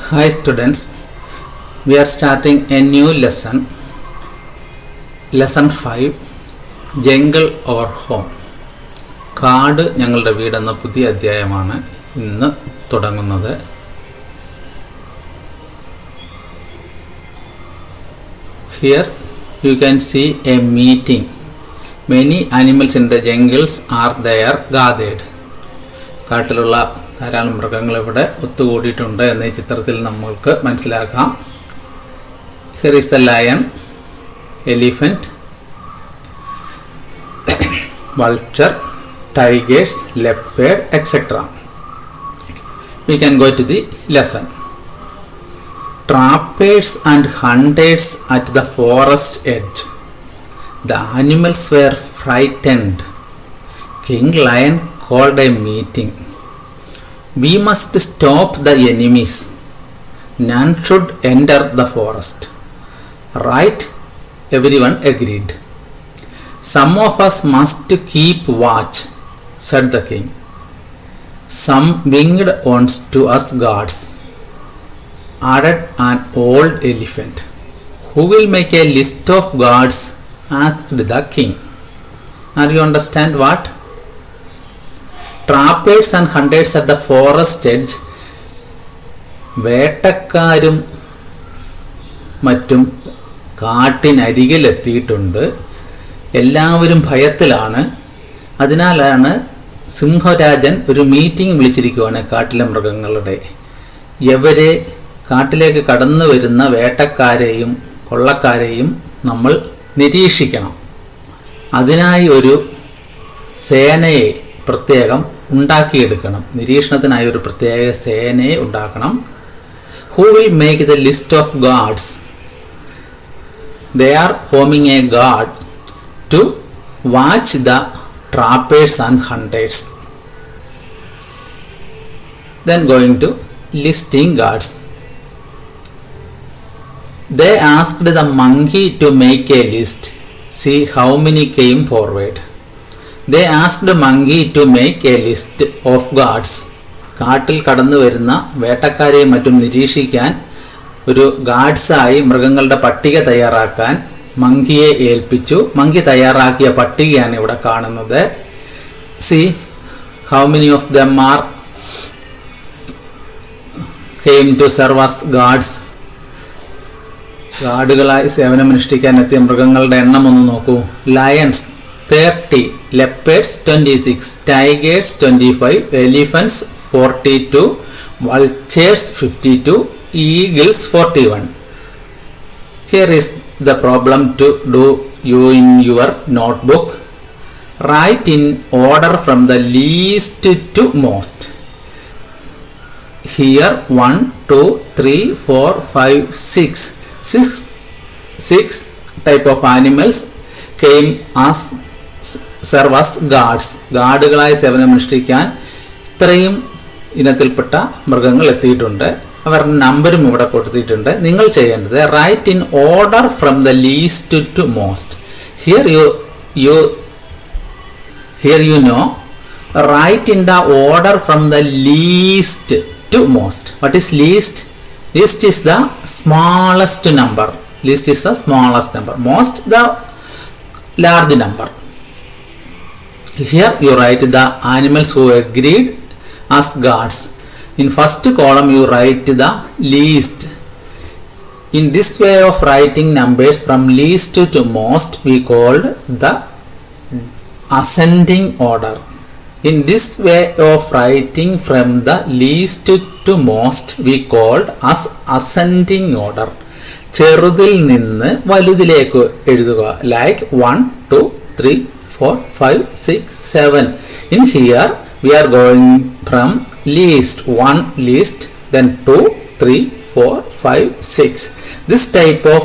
Hi students, we are starting a new lesson, lesson 5, Jungle or Home. കാട് ഞങ്ങളുടെ വീടെന്ന പുതിയ അധ്യായമാണ് ഇന്ന് തുടങ്ങുന്നത്. Here you can see a meeting. Many animals in the jungles are there gathered. കാട്ടിലുള്ള ധാരാളം മൃഗങ്ങൾ ഇവിടെ ഒത്തുകൂടിയിട്ടുണ്ട് എന്ന ഈ ചിത്രത്തിൽ നമ്മൾക്ക് മനസ്സിലാക്കാം. Here is the lion, elephant, vulture, tigers, leopard, etc. We can go to the lesson. Trappers and hunters at the forest edge. The animals were frightened. King Lion called a meeting. We must stop the enemies. None should enter the forest. Right? Everyone agreed. Some of us must keep watch, said the king. Some winged ones to us guards, added an old elephant. Who will make a list of guards? Asked the king. Are you understand what? Trappers and hunters at the forest edge. വേട്ടക്കാരും മറ്റും കാട്ടിനരികിലെത്തിയിട്ടുണ്ട്. എല്ലാവരും ഭയത്തിലാണ്. അതിനാലാണ് സിംഹരാജൻ ഒരു meeting വിളിച്ചിരിക്കുകയാണ് കാട്ടിലെ മൃഗങ്ങളുടെ. എവരെ കാട്ടിലേക്ക് കടന്നു വരുന്ന വേട്ടക്കാരെയും കൊള്ളക്കാരെയും നമ്മൾ നിരീക്ഷിക്കണം. അതിനായി ഒരു സേനയെ പ്രത്യേകം ഉണ്ടാക്കിയെടുക്കണം. നിരീക്ഷണത്തിനായി ഒരു പ്രത്യേക സേനയെ ഉണ്ടാക്കണം. Who will make the list of guards? They are forming a guard to watch the trappers and hunters. Then going to listing guards. They asked the monkey to make a list. See how many came forward. They asked monkey to make a list of guards. കാട്ടിൽ കടന്നു വരുന്ന വേട്ടക്കാരെയും മറ്റും നിരീക്ഷിക്കാൻ ഒരു ഗാർഡ്സായി മൃഗങ്ങളുടെ പട്ടിക തയ്യാറാക്കാൻ മങ്കിയെ ഏൽപ്പിച്ചു. മങ്കി തയ്യാറാക്കിയ പട്ടികയാണ് ഇവിടെ കാണുന്നത്. See how many of them are came to serve as guards. ഗാർഡുകളായി സേവനമനുഷ്ഠിക്കാൻ എത്തിയ മൃഗങ്ങളുടെ എണ്ണം ഒന്ന് നോക്കൂ. Lions 30, leopards 26, tigers 25, elephants 42, vultures 52, eagles 41. Here is the problem to do you in your notebook. Write in order from the least to most. Here 1, 2, 3, 4, 5, 6 type of animals came as serve as guards. ഗാർഡുകളായി സേവനമനുഷ്ഠിക്കാൻ ഇത്രയും ഇനത്തിൽപ്പെട്ട മൃഗങ്ങൾ എത്തിയിട്ടുണ്ട്. അവരുടെ നമ്പരും ഇവിടെ കൊടുത്തിട്ടുണ്ട്. നിങ്ങൾ ചെയ്യേണ്ടത് write in order from the least to most. Here you know write in the order from the least to most. What is least? Least is the smallest number. Least is the smallest number. Most the large number. Here you write the animals who agreed as guards. In first column you write the least. In this way of writing numbers from least to most we called the ascending order. In this way of writing from the least to most we called as ascending order. ചെറുതിൽ നിന്ന് വലുതിലേക്ക് എഴുതുക. Like 1, 2, 3, 4, 5, 6, 7. In here we are going from least. 1 least, then 2, 3, 4, 5, 6. This type of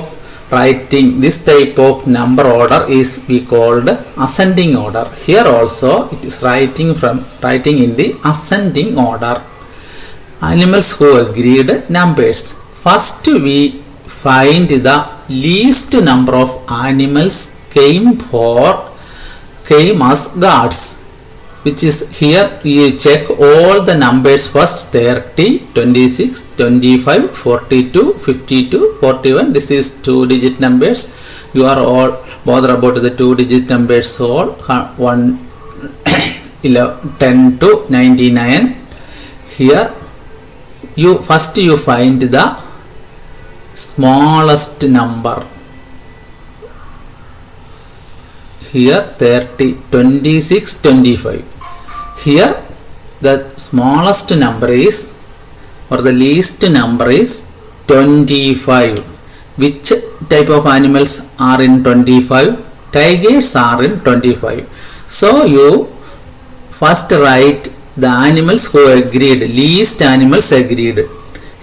writing, this type of number order is we called ascending order. Here also it is writing in the ascending order. Animals who agreed numbers. First we find the least number of animals came as guards. which is here you check all the numbers first, 30, 26, 25, 42, 52, 41. This is 2-digit numbers. You are all bother about the 2-digit numbers, all 1 10 to 99. Here you first you find the smallest number. Here 30, 26, 25. Here the smallest number is, or the least number is 25. Which type of animals are in 25? Tigers are in 25. So you first write the animals who agreed, least animals agreed.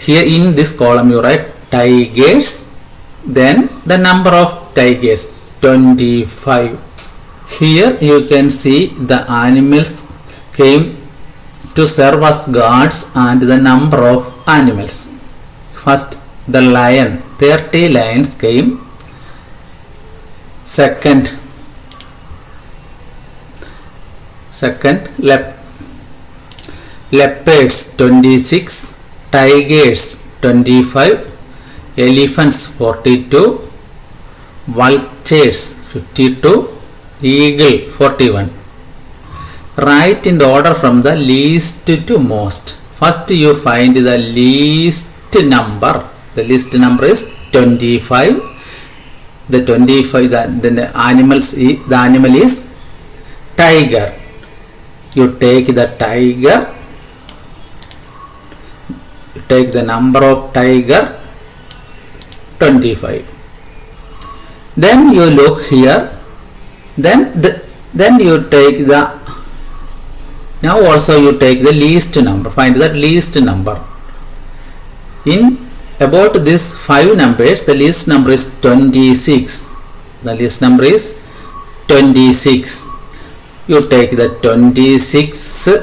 Here in this column you write tigers, then the number of tigers 25. Here you can see the animals came to serve as guards and the number of animals. First the lion, 30 lions came. Second leopards 26, tigers 25, elephants 42, vultures 52, eagle 41. Write in the order from the least to most. First you find the least number. The least number is 25. The 25 the animal is tiger. You take the tiger. You take the number of tiger 25. Then you look here. Then you take the, now also you take the least number. Find the least number. In about this 5 numbers, the least number is 26. The least number is 26. You take the 26.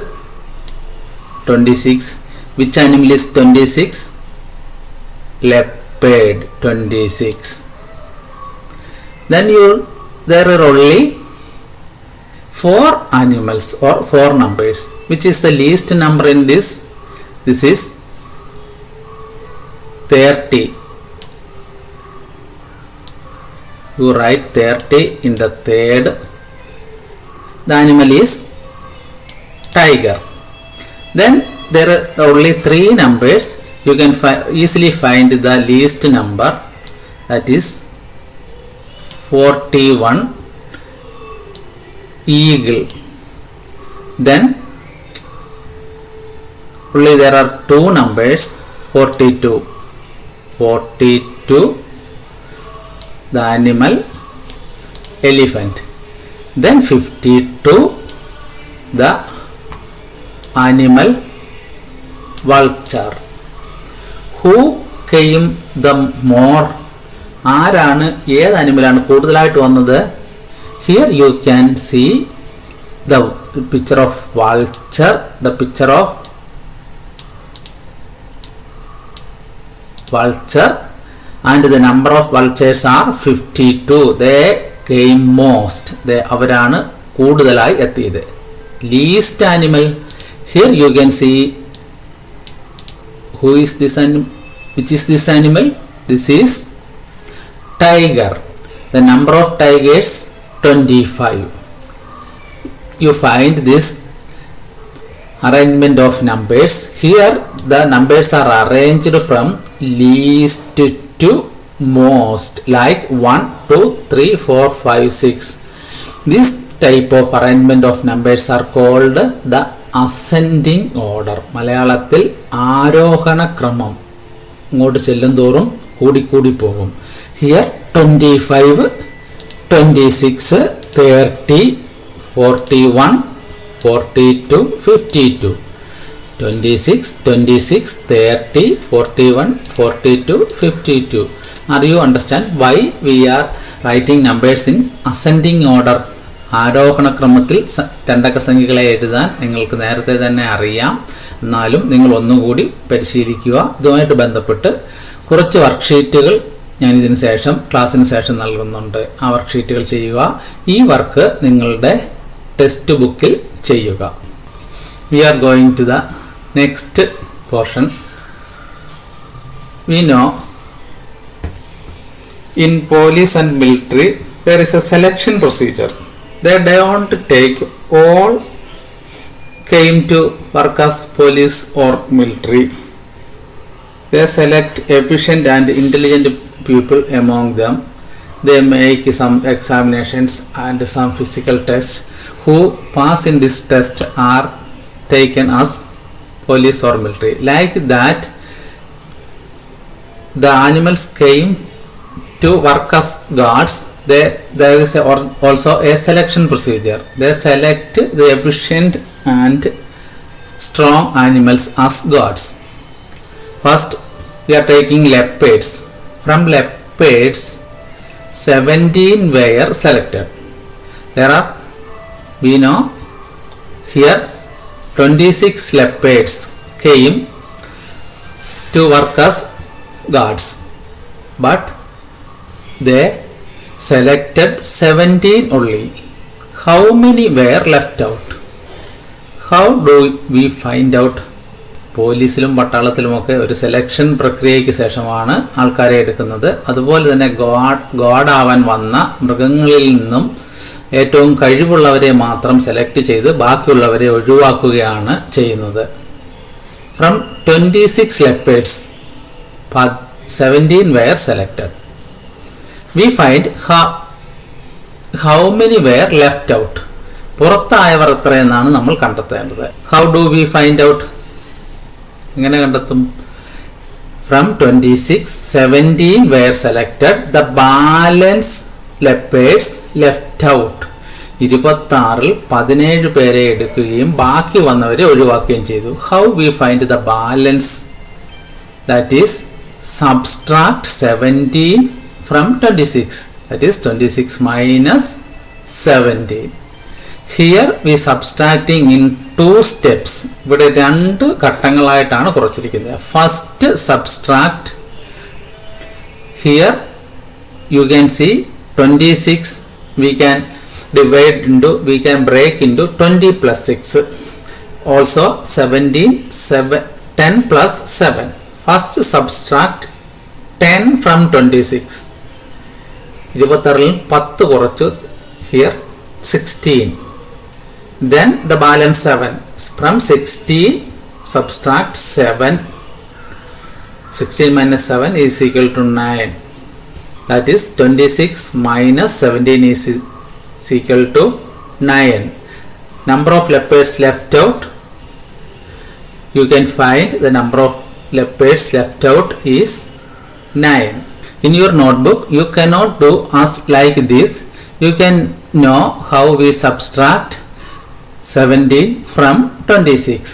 Which animal is 26? Leopard 26. Then there are only 4 animals or 4 numbers. Which is the least number in this? This is 30. You write 30 in the third. The animal is tiger. Then there are only 3 numbers. You can easily find the least number, that is 41, eagle. Then only there are 2 numbers, 42, the animal elephant. Then 52, the animal vulture. Who came the more? ആരാണ്, ഏത് അനിമലാണ് കൂടുതലായിട്ട് വന്നത്? Here you can see the picture of vulture, the picture of vulture, and the number of vultures are 52. They came most. അവരാണ് കൂടുതലായി എത്തിയത്. Least animal, here you can see who is this animal, which is this animal? This is tiger. The number of tigers 25. You find this arrangement of numbers. Here the numbers are arranged from least to most, like 1, 2, 3, 4, 5, 6. This type of arrangement of numbers are called the ascending order. മലയാളത്തിൽ ആരോഹണ ക്രമം. ഇങ്ങോട്ട് ചെല്ലുന്തോറും കൂടി പോകും. Here 25, 26, 30, 41, 42, 52. 26, 30, 41, 42, 52. Are you understand why we are writing numbers in ascending order? ആരോഹണ ക്രമത്തിൽ രണ്ടക്ക സംഖ്യകളെ എഴുതാൻ നിങ്ങൾക്ക് നേരത്തെ തന്നെ അറിയാം. എന്നാലും നിങ്ങൾ ഒന്നുകൂടി പരിശീലിക്കുക. ഇതുമായിട്ട് ബന്ധപ്പെട്ട് കുറച്ച് വർക്ക്ഷീറ്റുകൾ ഞാൻ ക്ലാസ്സിന് ശേഷം നൽകുന്നുണ്ട്. ആ വർക്ക്ഷീറ്റുകൾ ചെയ്യുക. ഈ വർക്ക് നിങ്ങളുടെ ടെക്സ്റ്റ് ബുക്കിൽ ചെയ്യുക. We are going to the next portion. We know in police and military there is a selection procedure. They don't take all came to work as police or military. They select efficient and intelligent people among them. They make some examinations and some physical tests. Who pass in this test are taken as police or military. Like that, the animals came to work as guards. There is also a selection procedure. They select the efficient and strong animals as guards. First, we are taking leopards. From leopards, 17 were selected. There are, we know here, 26 leopards came to work as guards, but they selected 17 only. How many were left out? How do we find out? പോലീസിലും പട്ടാളത്തിലുമൊക്കെ ഒരു selection പ്രക്രിയയ്ക്ക് ശേഷമാണ് ആൾക്കാരെ എടുക്കുന്നത്. അതുപോലെ തന്നെ guard ആവാൻ വന്ന മൃഗങ്ങളിൽ നിന്നും ഏറ്റവും കഴിവുള്ളവരെ മാത്രം സെലക്ട് ചെയ്ത് ബാക്കിയുള്ളവരെ ഒഴിവാക്കുകയാണ് ചെയ്യുന്നത്. From 26 leopards, 17 were selected. We find how many were left out. പുറത്തായവർ എത്രയെന്നാണ് നമ്മൾ കണ്ടെത്തേണ്ടത്. How do we find out? എങ്ങനെ കണ്ടെത്തും? From 26, 17 were selected. The balance leopards left out. 26-ൽ 17 പേരെ എടുക്കുകയും ബാക്കി വന്നവരെ ഒഴിവാക്കുകയും ചെയ്തു. How we find the balance? That is, subtract 17 from 26. That is 26 minus 17. Here we subtracting in 2 steps. ഇവിടെ 2 ഘട്ടങ്ങളായിട്ടാണ് കുറച്ചിരിക്കുന്നത്. First subtract. Here you can see 26 we can divide into, we can break into 20 plus 6. Also 17, 10 plus 7. First subtract 10 from 26. 26-ൽ 10 കുറച്ചു. Here 16. Then the balance 7. From 16 subtract 7. 16 minus 7 is equal to 9. That is 26 minus 17 is equal to 9. Number of leopards left out. You can find the number of leopards left out is 9. In your notebook you cannot do as like this. You can know how we subtract 17 from 26.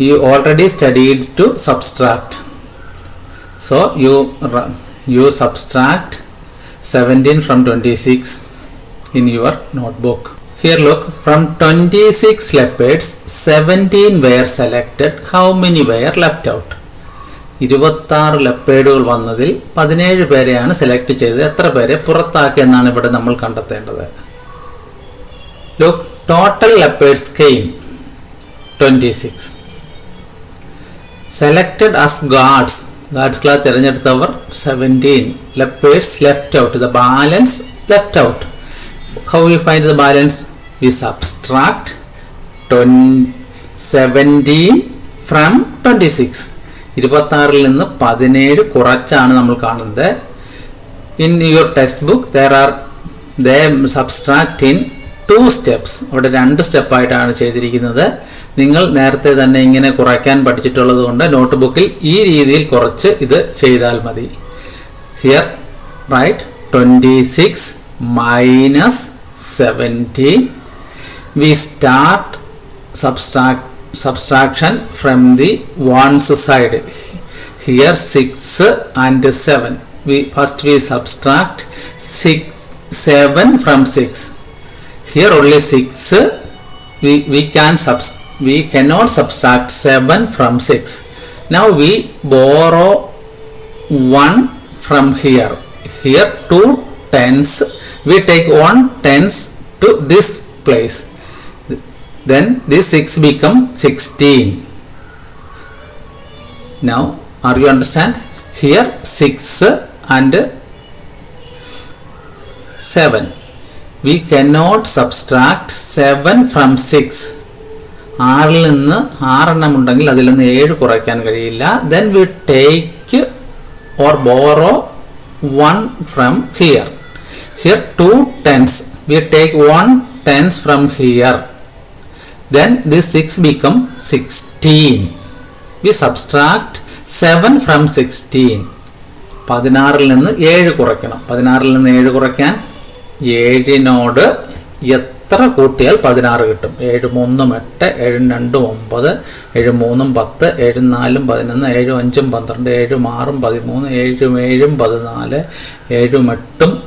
You already studied to subtract. So you subtract 17 from 26 in your notebook. Here look, from 26 leopards 17 were selected. How many were left out? 26 ലെപ്പേഡുകൾ വന്നതിൽ 17 പേരെയാണ് select ചെയ്തത്. എത്ര പേരെ പുറത്താക്കിയെന്നാണ് ഇവിടെ നമ്മൾ കണ്ടെത്തേണ്ടത്. Look, total leopards came 26. Selected as guards. Guards class തിരഞ്ഞെടുത്തവർ 17. Leopards left out. The balance left out. How we find the balance? We subtract 17 from 26. 26-ൽ നിന്ന് 17 കുറച്ചാണ് നമ്മൾ കാണുന്നത്. In your textbook they subtract in 2 steps. അവിടെ 2 സ്റ്റെപ്പായിട്ടാണ് ചെയ്തിരിക്കുന്നത്. നിങ്ങൾ നേരത്തെ തന്നെ ഇങ്ങനെ കുറയ്ക്കാൻ പഠിച്ചിട്ടുള്ളത് കൊണ്ട് നോട്ട്ബുക്കിൽ ഈ രീതിയിൽ കുറച്ച് ഇത് ചെയ്താൽ മതി. Here write 26 minus 17. We start subtraction from the ones side. Here 6 and 7. We subtract 7 from 6. Here only 6. We cannot subtract 7 from 6. Now we borrow 1 from here. Here 2 tens. We take 1 tens to this place. Then this 6 become 16. Now are you understand? Here 6 and 7. We cannot subtract 7 from 6. 6 നിന്ന് 6 എണ്ണം ഉണ്ടെങ്കിൽ അതിൽ നിന്ന് 7 കുറയ്ക്കാൻ കഴിയില്ല. Then we take or borrow 1 from here. Here 2 tens. We take 1 tens from here. Then this 6 become 16. We subtract 7 from 16. 16 നിന്ന് 7 കുറയ്ക്കണം. 16 നിന്ന് 7 കുറയ്ക്കാൻ 7നോട് എത്ര കൂട്ടിയാൽ 16 കിട്ടും? 7 3 8, 7 2 9, 7 3 10, 7 4 11, 7 5 12, 7 6 13, 7 7 14, 7 8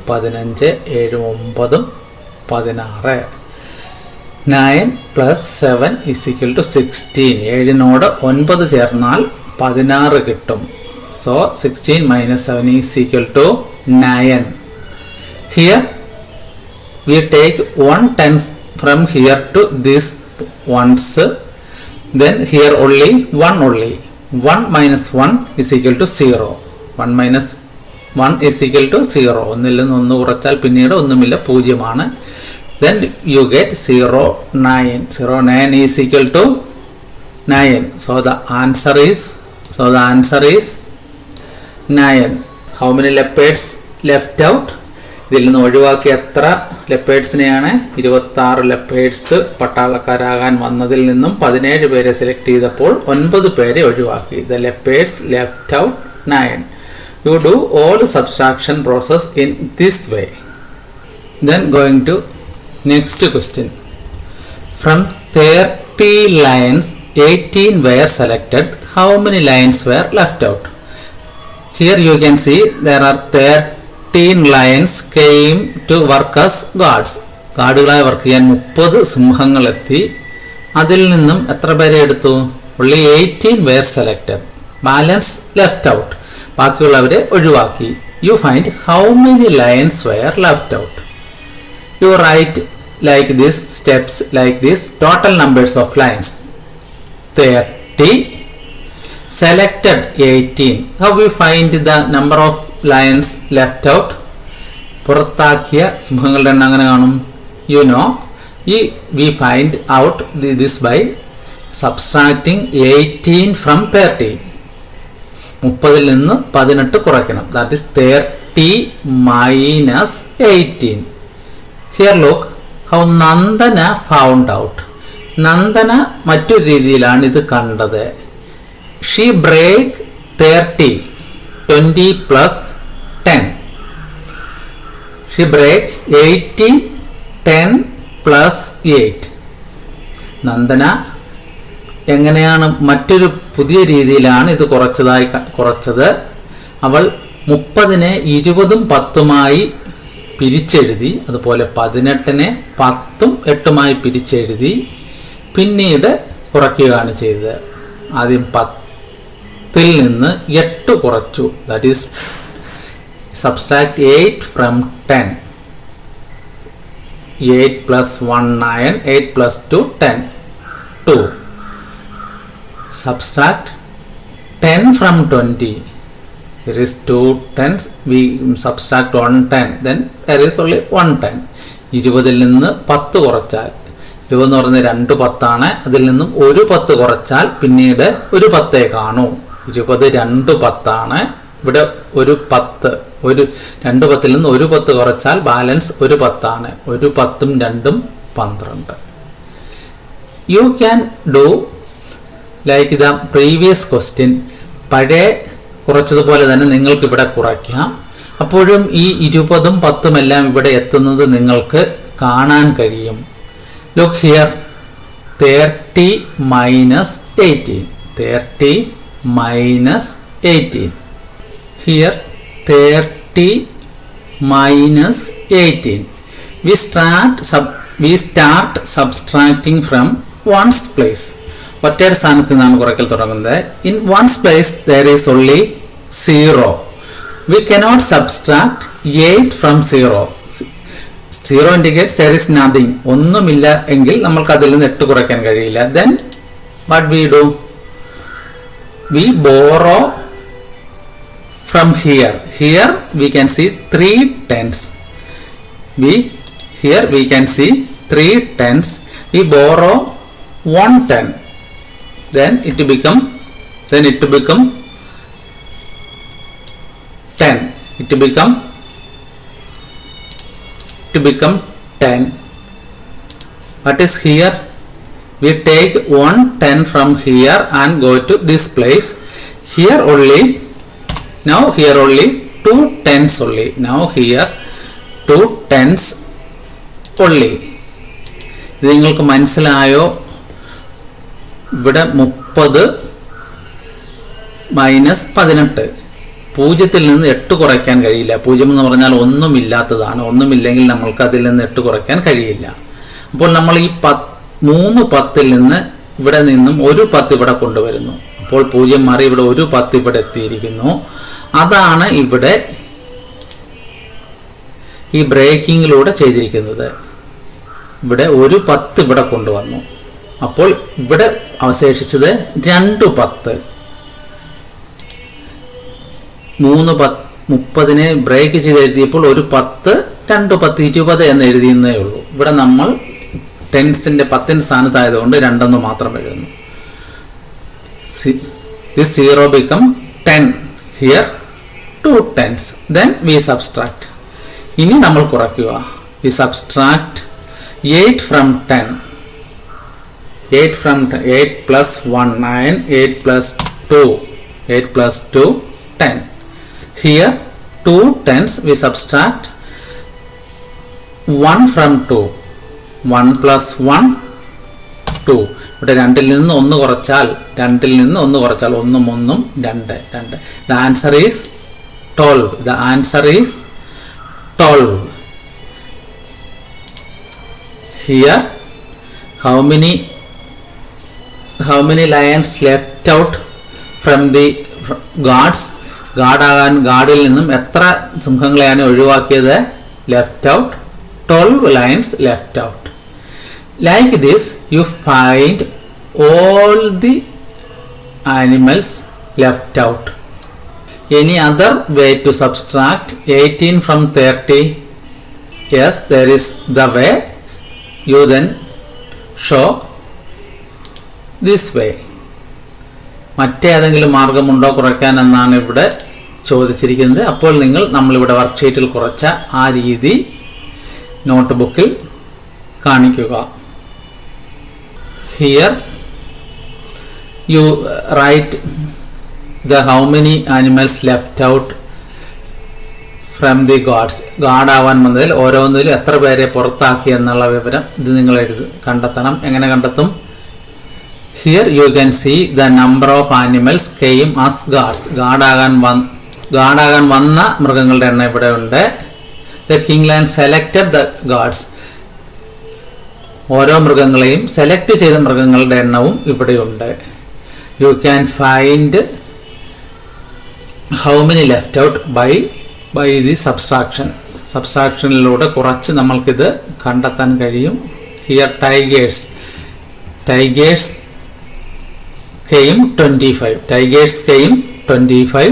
15, 7 9 16. 9 plus 7 is equal to 16. 7നോട് 9 ചേർന്നാൽ 16 കിട്ടും. So 16 minus 7 is equal to 9. Here we take 1 tenth from here to this ones. Then here only 1 only. 1 minus 1 is equal to 0. 1 minus 1 is equal to 0. ഒന്നിൽ നിന്ന് 1 കുറച്ചാൽ പിന്നീട് ഒന്നുമില്ല, 0 ആണ്. Then you get 0 9. 0 9 is equal to 9. So the answer is 9. How many leopards left out? ഇതിൽ നിന്ന് ഒഴിവാക്കിയ എത്ര ലെപ്പേഡ്സിനെയാണ്? 26 ലെപ്പേഡ്സ് പട്ടാളക്കാരാകാൻ വന്നതിൽ നിന്നും 17 പേരെ സെലക്ട് ചെയ്തപ്പോൾ 9 പേരെ ഒഴിവാക്കി. The leopards left out 9. You do all the subtraction process in this way. Then going to next question. From 30 lines 18 were selected. How many lines were left out? Here you can see there are 13 lions came to work as guards. ഗാർഡുകളായി work ചെയ്യാൻ 30 സിംഹങ്ങൾ എത്തി. അതിൽ നിന്നും എത്ര പേരെ എടുത്തു? only 18 were selected. Balance left out. ബാക്കിയുള്ളവരെ ഒഴിവാക്കി. You find how many lions were left out. You write like this, steps like this, total numbers of lions 30, selected 18. How we find the number of lions left out? പുറത്താക്കിയ സിംഹങ്ങളുടെ എണ്ണം അങ്ങനെ കാണും. You know, we find out this by subtracting 18 from 30. 30 നിന്ന് 18 കുറയ്ക്കണം. That is 30 minus 18. Here look how Nandana found out. Nandana മറ്റൊരു രീതിയിലാണ് ഇത് കണ്ടത്. She break 30. 20 plus 10. She break 80. 10 plus 8. Nandana എങ്ങനെയാണ് മറ്റൊരു പുതിയ രീതിയിലാണ് ഇത് കുറച്ചത്. അവൾ 30നെ 20ഉം 10ഉമായി പിരിച്ചെഴുതി. അതുപോലെ 18നെ 10ഉം 8ഉമായി പിരിച്ചെഴുതി. പിന്നീട് കുറയ്ക്കുകയാണ് ചെയ്തത്. ആദ്യം 10ൽ നിന്ന് 8 കുറച്ചു. That is subtract 8 from 10. 8 plus 1 9, 8 plus 2 10, 2. Subtract 10 from 20. There is 2 tens. We subtract 1 10. Then there is only 1 10. 20ൽ നിന്ന് 10 കുറച്ചാൽ, 20 എന്ന് പറയുന്നത് 2 10ആണ്. അതിൽ നിന്നും ഒരു 10 കുറച്ചാൽ പിന്നീട് ഒരു 10 കാണൂ. 20 2 10 ആണ്. ഇവിടെ ഒരു 10, ഒരു 2 10ൽ നിന്ന് ഒരു 10 കുറച്ചാൽ ബാലൻസ് ഒരു 10 ആണ്. ഒരു 10ഉം 2ഉം 12. You can do like the previous question. പഴയ കുറച്ചതുപോലെ തന്നെ നിങ്ങൾക്ക് ഇവിടെ കുറയ്ക്കാം. അപ്പോഴും ഈ 20ഉം 10ഉം എല്ലാം ഇവിടെ എത്തുന്നത് നിങ്ങൾക്ക് കാണാൻ കഴിയും. Look here, 30 minus 18. 30 minus 18. Here 30 minus 18. We start subtracting from ones place. ഒറ്റയുടെ സ്ഥാനത്ത് നിന്നാണ് കുറയ്ക്കൽ തുടങ്ങുന്നത്. In ones place there is only 0. We cannot subtract 8 from 0. 0 indicates there is nothing. ഒന്നുമില്ല എങ്കിൽ നമ്മൾക്ക് അതിൽ നിന്ന് 8 കുറയ്ക്കാൻ കഴിയില്ല. Then what we do? We borrow from here. Here we can see 3 tens. Here we can see 3 tens. We borrow 1 10. Then it become 10. It become 10. What is here? We take 1 10 from here and go to this place. Here only. Now here only 2 tens only. Now here 2 tens only. ഇത് നിങ്ങൾക്ക് മനസ്സിലായോ? ഇവിടെ 30 minus 18. 0-ൽ നിന്ന് 8 കുറയ്ക്കാൻ കഴിയില്ല. 0 എന്ന് പറഞ്ഞാൽ ഒന്നുമില്ലാത്തതാണ്. ഒന്നുമില്ലെങ്കിൽ നമ്മൾക്ക് അതിൽ നിന്ന് 8 കുറയ്ക്കാൻ കഴിയില്ല. അപ്പോൾ നമ്മൾ ഈ 3 10-ൽ നിന്ന് ഇവിടെ നിന്നും ഒരു 10 ഇവിടെ കൊണ്ടുവരുന്നു. അപ്പോൾ 0 മാറി ഇവിടെ ഒരു 10 ഇവിടെ എത്തിയിരിക്കുന്നു. അതാണ് ഇവിടെ ഈ ബ്രേക്കിങ്ങിലൂടെ ചെയ്തിരിക്കുന്നത്. ഇവിടെ ഒരു 10 ഇവിടെ കൊണ്ടുവന്നു. അപ്പോൾ ഇവിടെ അവശേഷിച്ചത് 2 10. 30-നെ ബ്രേക്ക് ചെയ്ത് എഴുതിയപ്പോൾ ഒരു 10 2 10 20 എന്ന് എഴുതിയെന്നേ ഉള്ളൂ. ഇവിടെ നമ്മൾ ടെൻസിന്റെ 10-ന്റെ സ്ഥാനത്തായതുകൊണ്ട് 2 മാത്രം എഴുതുന്നു. This 0 become 10. Here 2 tens. Then we subtract. ഇനി നമ്മൾ കുറയ്ക്കുക. We subtract 8 from 10. 8 from 8 plus 1 9. 8 plus 2 8 plus 2 10. Here 2 tens. We subtract 1 from 2. 1 plus 1 2. ഇവിടെ 2-ൽ നിന്ന് 1 കുറച്ചാൽ 2-ൽ നിന്ന് 1 കുറച്ചാൽ 1 1 2 2. The answer is 12. The answer is 12. Here how many lions left out from the guards? ഗാർഡിൽ നിന്നും എത്ര സിംഹങ്ങളെയാണ് ഒഴിവാക്കിയത്? Left out 12 lions left out. Like this you find all the animals left out. Any other way to subtract 18 from 30? Yes, there is the way. You then show this way. മറ്റേതെങ്കിലും മാർഗമുണ്ടോ കുറയ്ക്കാൻ എന്നാണ് ഇവിടെ ചോദിച്ചിരിക്കുന്നത്. അപ്പോൾ നമ്മളിവിടെ വർക്ക്ഷീറ്റിൽ കുറച്ച ആ രീതി നോട്ട് ബുക്കിൽ കാണിക്കുക. Here you write the how many animals left out from the guards. Guard ആവാൻ വന്നതിൽ ഓരോന്നിലും എത്ര പേരെ പുറത്താക്കി എന്നുള്ള വിവരം ഇത് നിങ്ങൾ കണ്ടെത്തണം. എങ്ങനെ കണ്ടെത്തും? Here you can see the number of animals came as guards. ഗാർഡാകാൻ വന്ന മൃഗങ്ങളുടെ എണ്ണം ഇവിടെ ഉണ്ട്. The king lion selected the guards. ഓരോ മൃഗങ്ങളെയും സെലക്ട് ചെയ്ത മൃഗങ്ങളുടെ എണ്ണവും ഇവിടെയുണ്ട്. You can find how many left out by the subtraction. സബ്സ്ട്രാക്ഷനിലൂടെ കുറച്ച് നമ്മൾക്കിത് കണ്ടെത്താൻ കഴിയും. Here tigers came 25. Tigers came 25.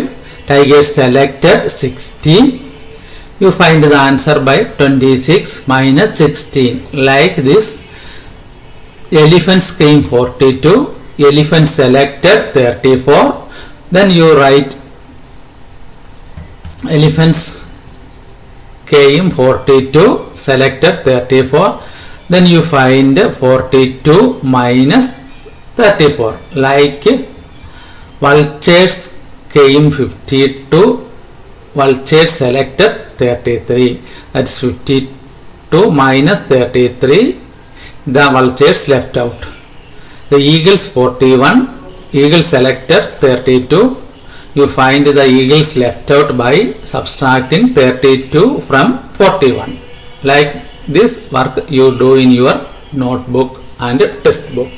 Tigers selected 16. You find the answer by 26 minus 16. Like this, elephants came 42. Elephants selected 34. Then you write elephants came 42, selected 34. Then you find 42 minus 34. Like vultures came 52. Vultures selected 33. That's 52 minus 33. The vultures left out. The eagles 41. Eagles selected 32. You find the eagles left out by subtracting 32 from 41. Like this work you do in your notebook and textbook.